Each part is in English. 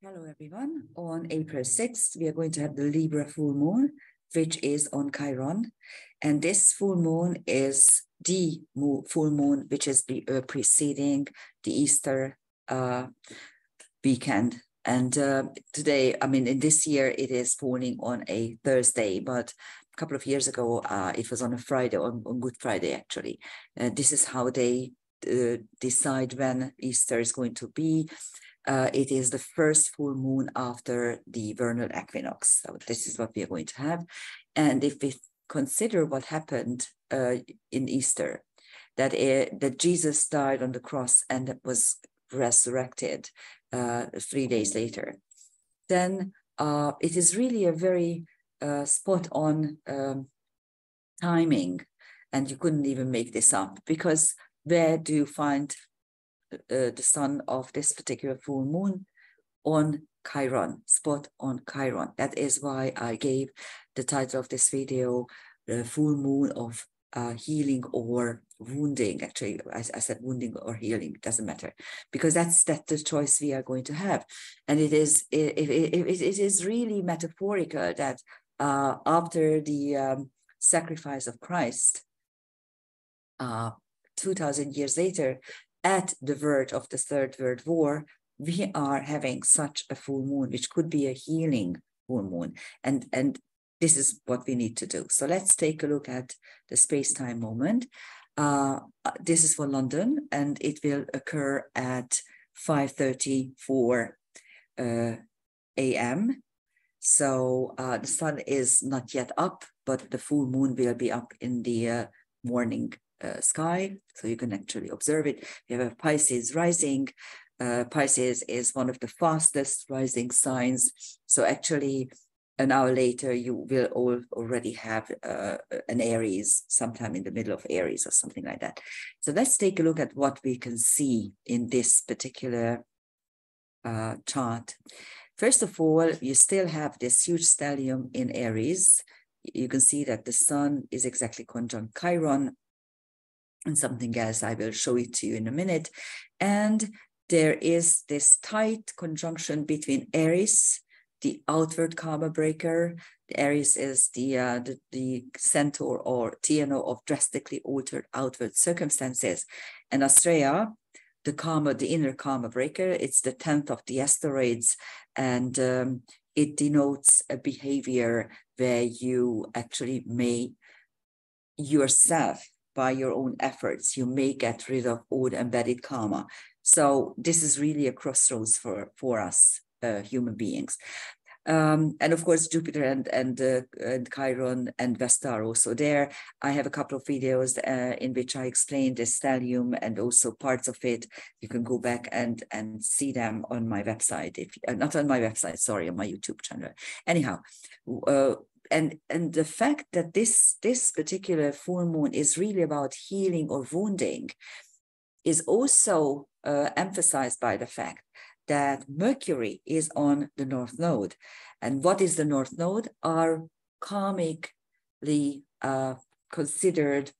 Hello, everyone. On April 6th, we are going to have the Libra full moon, which is on Chiron. And this full moon is the full moon, which is preceding the Easter weekend. And today, I mean, in this year, it is falling on a Thursday, but a couple of years ago, it was on a Friday, on Good Friday, actually. This is how they decide when Easter is going to be. It is the first full moon after the vernal equinox. So this is what we are going to have. And if we consider what happened in Easter, that Jesus died on the cross and was resurrected 3 days later, then it is really a very spot on timing. And you couldn't even make this up, because where do you find the sun of this particular full moon? On Chiron, spot on Chiron. That is why I gave the title of this video, the full moon of healing or wounding. Actually, I said wounding or healing, doesn't matter, because that's the choice we are going to have. And it is really metaphorical that after the sacrifice of Christ, 2000 years later, at the verge of the Third World War, we are having such a full moon, which could be a healing full moon. And this is what we need to do. So let's take a look at the space-time moment. This is for London, and it will occur at 5:34 a.m. So the sun is not yet up, but the full moon will be up in the morning sky, so you can actually observe it. We have a Pisces rising. Pisces is one of the fastest rising signs. So actually, an hour later, you will already have an Aries, sometime in the middle of Aries or something like that. So let's take a look at what we can see in this particular chart. First of all, you still have this huge stellium in Aries. You can see that the sun is exactly conjunct Chiron, and something else. I will show it to you in a minute. And there is this tight conjunction between Aries, the outward karma breaker. The Aries is the centaur or TNO of drastically altered outward circumstances. And Astrea, the inner karma breaker, it's the 10th of the asteroids. And it denotes a behavior where you actually may yourself, by your own efforts, you may get rid of old embedded karma. So this is really a crossroads for us human beings. And of course, Jupiter and Chiron and Vesta are also there. I have a couple of videos in which I explain the stellium and also parts of it. You can go back and see them on my website. If not on my website, sorry, on my YouTube channel. Anyhow. And the fact that this particular full moon is really about healing or wounding is also emphasized by the fact that Mercury is on the North Node. And what is the North Node? Our karmically considered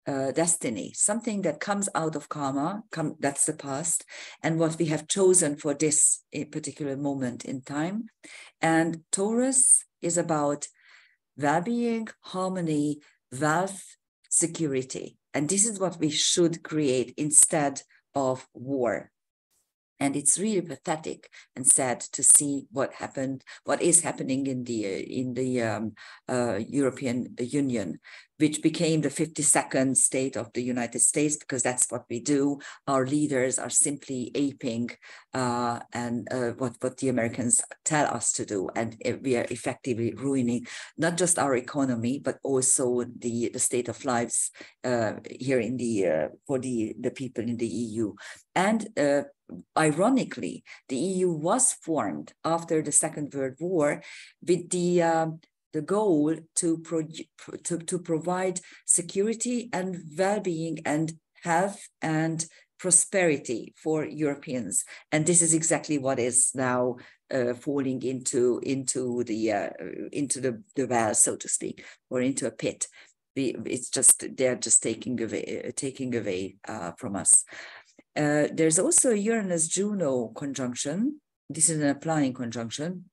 destiny, something that comes out of karma, that's the past, and what we have chosen for this particular moment in time. And Taurus is about well-being, harmony, wealth, security. And this is what we should create instead of war. And it's really pathetic and sad to see what is happening in the European Union, which became the 52nd state of the United States, because that's what we do. Our leaders are simply aping what the Americans tell us to do, and we are effectively ruining not just our economy but also the state of lives here in for the people in the EU. And ironically, the EU was formed after the Second World War with the goal to provide security and well-being and health and prosperity for Europeans. And this is exactly what is now falling into the well, so to speak, or into a pit. It's just they're just taking away from us. There's also Uranus-Juno conjunction, this is an applying conjunction.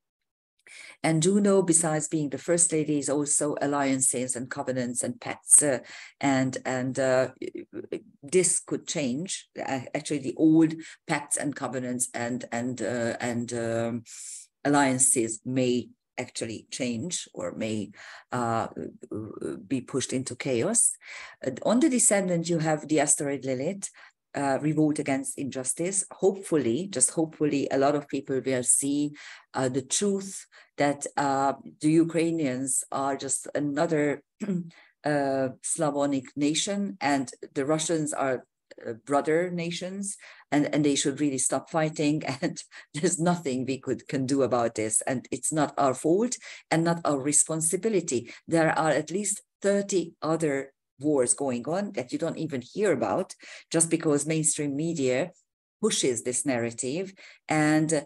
And Juno, besides being the first lady, is also alliances and covenants and pacts, and this could change. Actually, the old pacts and covenants and alliances may actually change or may be pushed into chaos. On the descendant, you have the asteroid Lilith, revolt against injustice. Hopefully, just hopefully, a lot of people will see the truth that the Ukrainians are just another Slavonic nation, and the Russians are brother nations, and they should really stop fighting, and there's nothing we can do about this, and it's not our fault and not our responsibility. There are at least 30 other wars going on that you don't even hear about, just because mainstream media pushes this narrative, and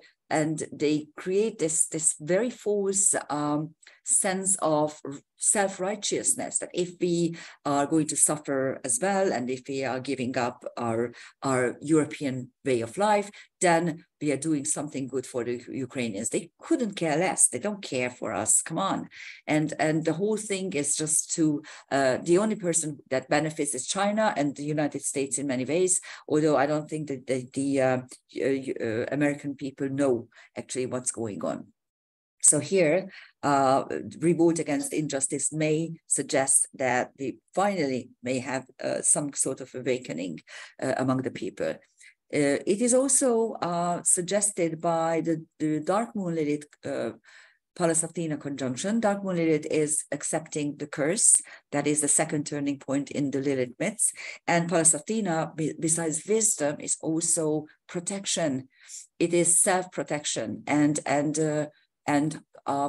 they create this very false sense of self-righteousness, that if we are going to suffer as well, and if we are giving up our European way of life, then we are doing something good for the Ukrainians. They couldn't care less. They don't care for us. Come on. And the whole thing is just to, the only person that benefits is China and the United States in many ways, although I don't think that the American people know actually what's going on. So here, revolt against injustice may suggest that we finally may have some sort of awakening among the people. It is also suggested by the Dark Moon Lilith Pallas Athena conjunction. Dark Moon Lilith is accepting the curse. That is the second turning point in the Lilith myths. And Pallas Athena, besides wisdom, is also protection. It is self-protection and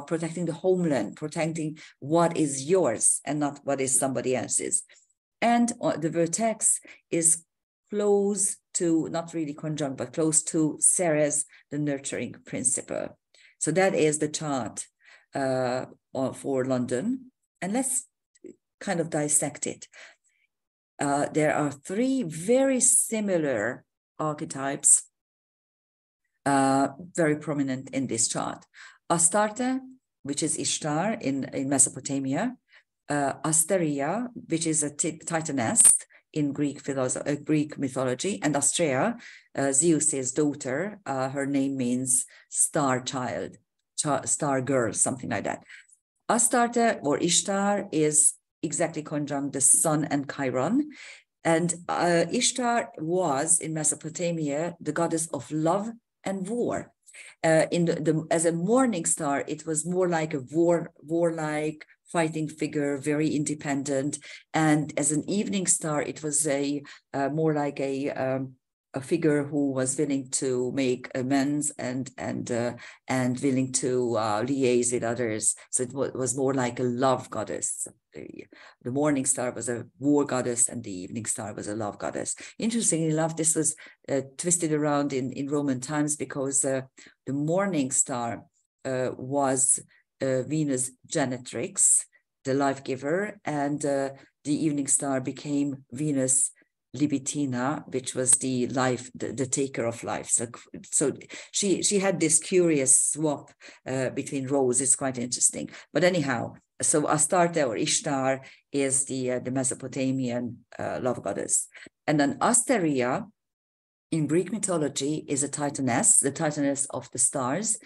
protecting the homeland, protecting what is yours and not what is somebody else's. And the vertex is close to, not really conjunct, but close to Ceres, the nurturing principle. So that is the chart for London. And let's kind of dissect it. There are three very similar archetypes very prominent in this chart. Astarte, which is Ishtar in Mesopotamia, Asteria, which is a Titaness in Greek mythology, and Astrea, Zeus's daughter. Her name means star child, star girl, something like that. Astarte or Ishtar is exactly conjunct the Sun and Chiron. And Ishtar was in Mesopotamia the goddess of love and war. As a morning star, it was more like a warlike fighting figure, very independent. And as an evening star, it was more like a figure who was willing to make amends and willing to liaise with others. So it was more like a love goddess. The morning star was a war goddess, and the evening star was a love goddess. Interestingly enough, this was twisted around in Roman times, because the morning star was Venus Genetrix, the life giver, and the evening star became Venus Libitina, which was the taker of life. So she had this curious swap between roles. It's quite interesting. But anyhow, so Astarte or Ishtar is the Mesopotamian love goddess. And then Asteria in Greek mythology is a Titaness, the Titaness of the stars.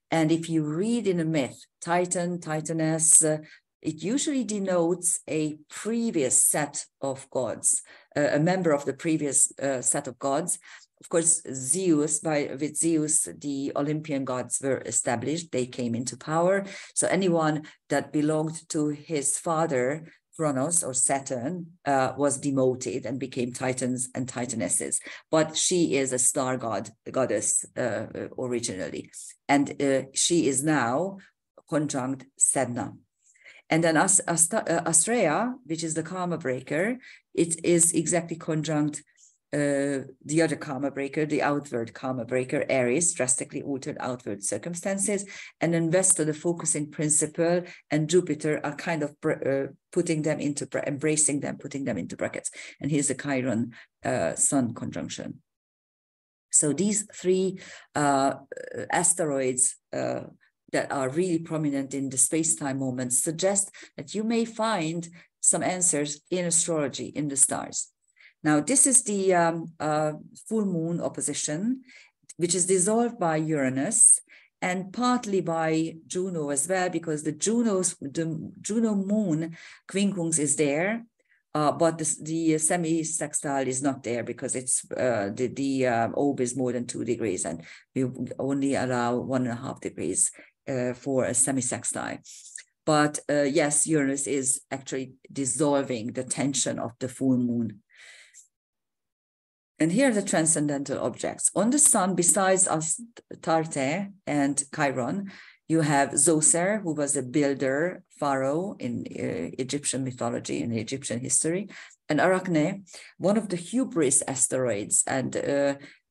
And if you read in a myth, Titan, Titaness, it usually denotes a previous set of gods, a member of the previous set of gods. Of course, with Zeus, the Olympian gods were established. They came into power. So anyone that belonged to his father, Kronos or Saturn, was demoted and became Titans and Titanesses. But she is a star goddess originally. And she is now conjunct Sedna. And then Astrea, which is the karma breaker, it is exactly conjunct the other karma breaker, the outward karma breaker, Aries, drastically altered outward circumstances. And then Vesta, the focusing principle, and Jupiter are kind of putting them into brackets. And here's the Chiron Sun conjunction. So these three asteroids that are really prominent in the space-time moment suggest that you may find some answers in astrology, in the stars. Now, this is the full moon opposition, which is dissolved by Uranus and partly by Juno as well, because the Juno moon quincunx is there, but the semi-sextile is not there because it's the orb is more than 2 degrees, and we only allow 1.5 degrees for a semi-sextile. But yes, Uranus is actually dissolving the tension of the full moon. And here are the transcendental objects. On the sun, besides Astarte and Chiron, you have Zoser, who was a builder, pharaoh in Egyptian mythology and Egyptian history, and Arachne, one of the hubris asteroids. And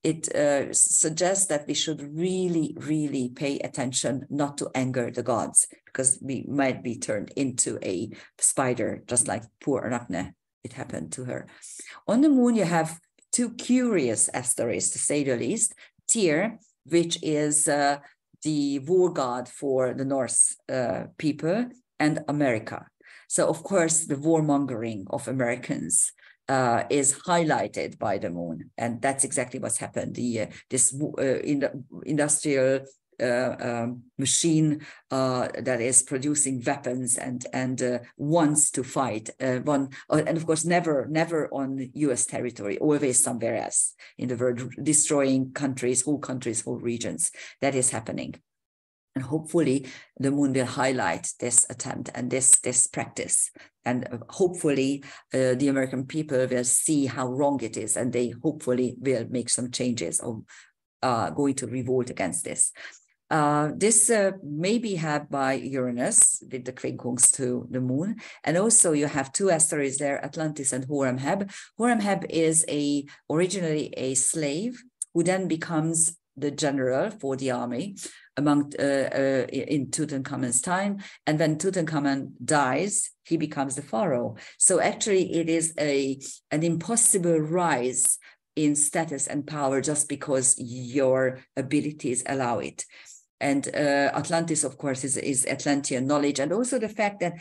it suggests that we should really, really pay attention not to anger the gods, because we might be turned into a spider, just like poor Arachne, it happened to her. On the moon, you have two curious asteroids, to say the least. Tyr, which is the war god for the Norse people, and America. So, of course, the warmongering of Americans is highlighted by the moon, and that's exactly what's happened. This industrial machine that is producing weapons and wants to fight, and of course never on US territory, always somewhere else in the world, destroying countries, whole regions. That is happening. And hopefully the moon will highlight this attempt and this practice. And hopefully the American people will see how wrong it is, and they hopefully will make some changes or going to revolt against this. This may be had by Uranus with the quincunx to the moon. And also you have two asteroids there, Atlantis and Horemheb. Horemheb is originally a slave who then becomes the general for the army in Tutankhamun's time. And when Tutankhamun dies, he becomes the pharaoh. So actually it is an impossible rise in status and power just because your abilities allow it. And Atlantis, of course, is Atlantean knowledge. And also the fact that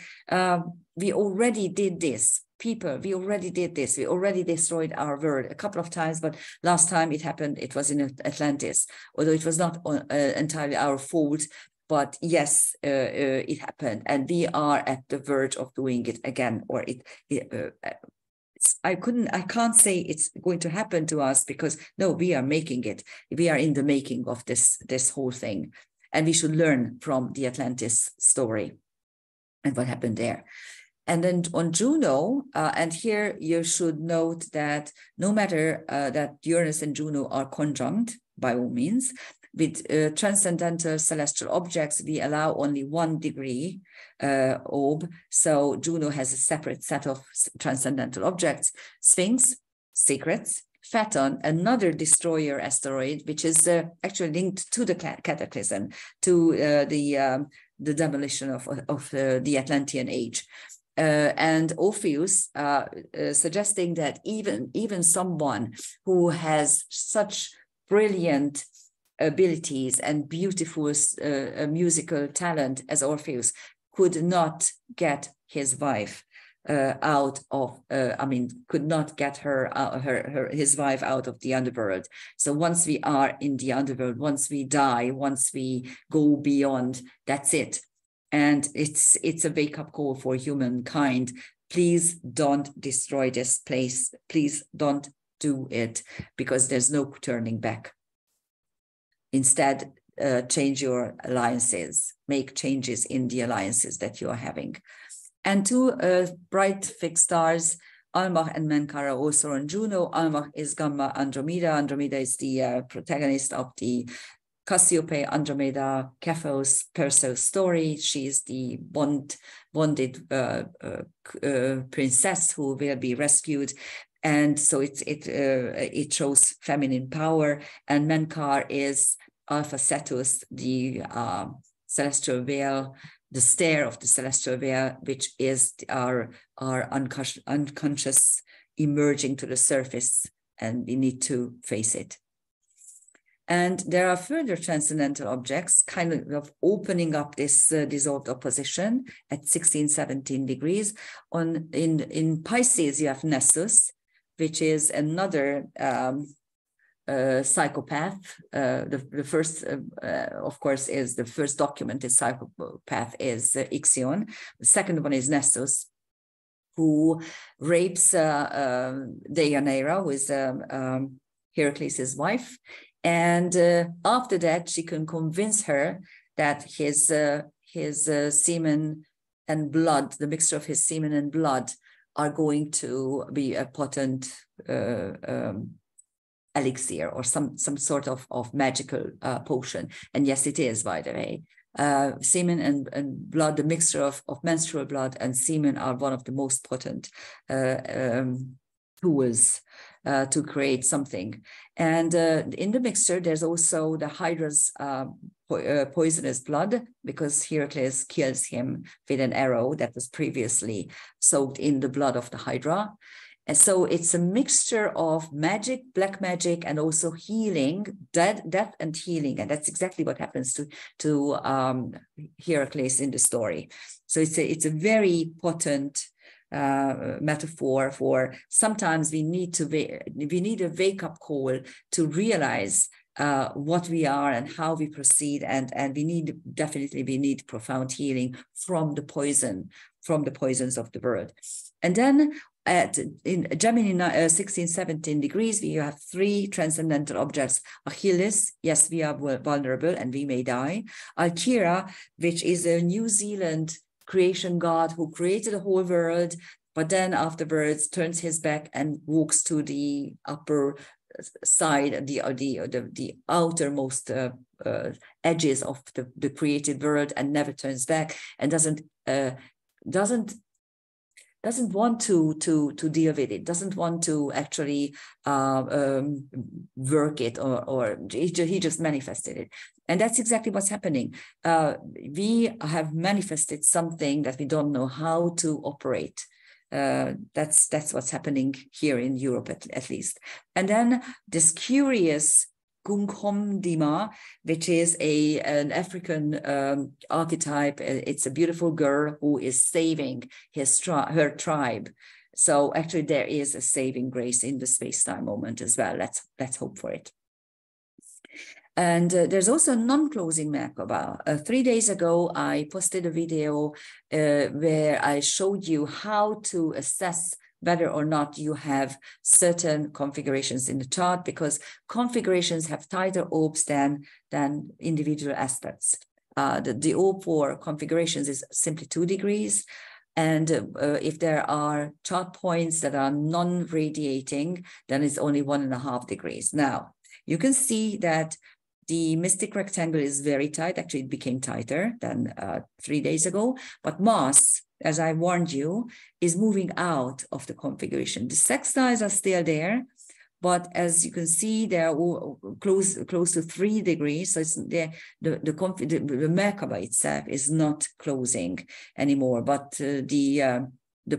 we already did this. We already did this. We already destroyed our world a couple of times, but last time it happened, it was in Atlantis, although it was not entirely our fault. But yes, it happened. And we are at the verge of doing it again, or I can't say it's going to happen to us, because no, we are making it. We are in the making of this whole thing. And we should learn from the Atlantis story and what happened there. And then on Juno, and here you should note that no matter that Uranus and Juno are conjunct, by all means, with transcendental celestial objects, we allow only 1 degree orb. So Juno has a separate set of transcendental objects: Sphinx, secrets; Phaeton, another destroyer asteroid, which is actually linked to the cataclysm, to the demolition of the Atlantean age. And Orpheus, suggesting that even someone who has such brilliant abilities and beautiful musical talent as Orpheus could not get his wife could not get his wife out of the underworld. So once we are in the underworld, once we die, once we go beyond, that's it. And it's a wake-up call for humankind. Please don't destroy this place. Please don't do it, because there's no turning back. Instead, change your alliances. Make changes in the alliances that you are having. And two bright fixed stars, Almach and Menkar, are also on Juno. Almach is Gamma Andromeda. Andromeda is the protagonist of the Cassiope, Andromeda, Cephos, Perseus story. She's the bonded princess who will be rescued. And so it shows feminine power. And Menkar is Alpha Cetus, the celestial veil, the stare of the celestial veil, which is our unconscious emerging to the surface, and we need to face it. And there are further transcendental objects kind of opening up this dissolved opposition at 16, 17 degrees. In Pisces, you have Nessus, which is another psychopath. The first, of course, is the first documented psychopath is Ixion. The second one is Nessus, who rapes Deianira, who is Heracles' wife. And after that, she can convince her that his semen and blood, the mixture of his semen and blood, are going to be a potent elixir or some sort of magical potion. And yes, it is, by the way. Semen and blood, the mixture of menstrual blood and semen are one of the most potent tools to create something. And in the mixture, there's also the Hydra's poisonous blood, because Heracles kills him with an arrow that was previously soaked in the blood of the Hydra. And so it's a mixture of magic, black magic, and also healing, death and healing. And that's exactly what happens to Heracles in the story. So it's a very potent metaphor for sometimes we need a wake-up call to realize what we are and how we proceed, and we need profound healing from the poisons of the world. And then in Gemini 16, 17 degrees, we have 3 transcendental objects. Achilles, yes, we are vulnerable and we may die. Alkira, which is a New Zealand creation god who created the whole world, but then afterwards turns his back and walks to the upper side, the outermost edges of the created world, and never turns back, and doesn't want to deal with it, doesn't want to actually work it, or he just manifested it. And that's exactly what's happening. We have manifested something that we don't know how to operate. That's what's happening here in Europe, at least. And then this curious Gunghomdima, which is an African archetype. It's a beautiful girl who is saving her tribe. So actually there is a saving grace in the space-time moment as well. Let's hope for it. And there's also a non-closing Merkaba. 3 days ago, I posted a video where I showed you how to assess whether or not you have certain configurations in the chart, because configurations have tighter orbs than individual aspects. The orb for configurations is simply 2 degrees. And if there are chart points that are non-radiating, then it's only 1.5 degrees. Now, you can see that the mystic rectangle is very tight. Actually, it became tighter than 3 days ago. But Mars, as I warned you, is moving out of the configuration. The sextiles are still there, but as you can see, they are close to 3 degrees. So it's the Merkaba itself is not closing anymore, but the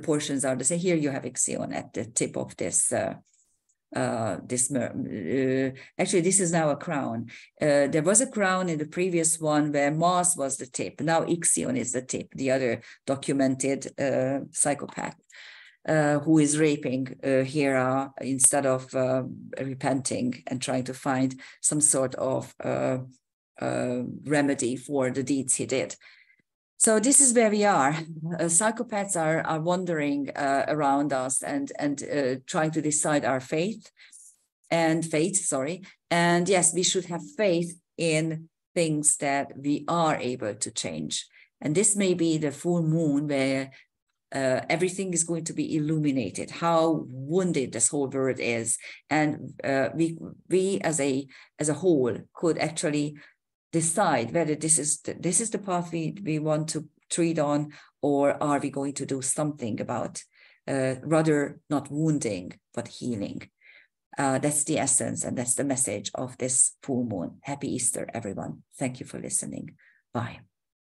portions are the same. Here you have Ixion at the tip of this. Actually, this is now a crown. There was a crown in the previous one where Mars was the tip. Now Ixion is the tip, the other documented psychopath who is raping Hera instead of repenting and trying to find some sort of remedy for the deeds he did. So this is where we are. Psychopaths are wandering around us and trying to decide our fate. And yes, we should have faith in things that we are able to change. And this may be the full moon where everything is going to be illuminated, how wounded this whole world is. And we as a whole could actually decide whether this is the path we want to tread on, or are we going to do something about rather not wounding but healing. That's the essence, and that's the message of this full moon. Happy Easter, everyone. Thank you for listening. Bye.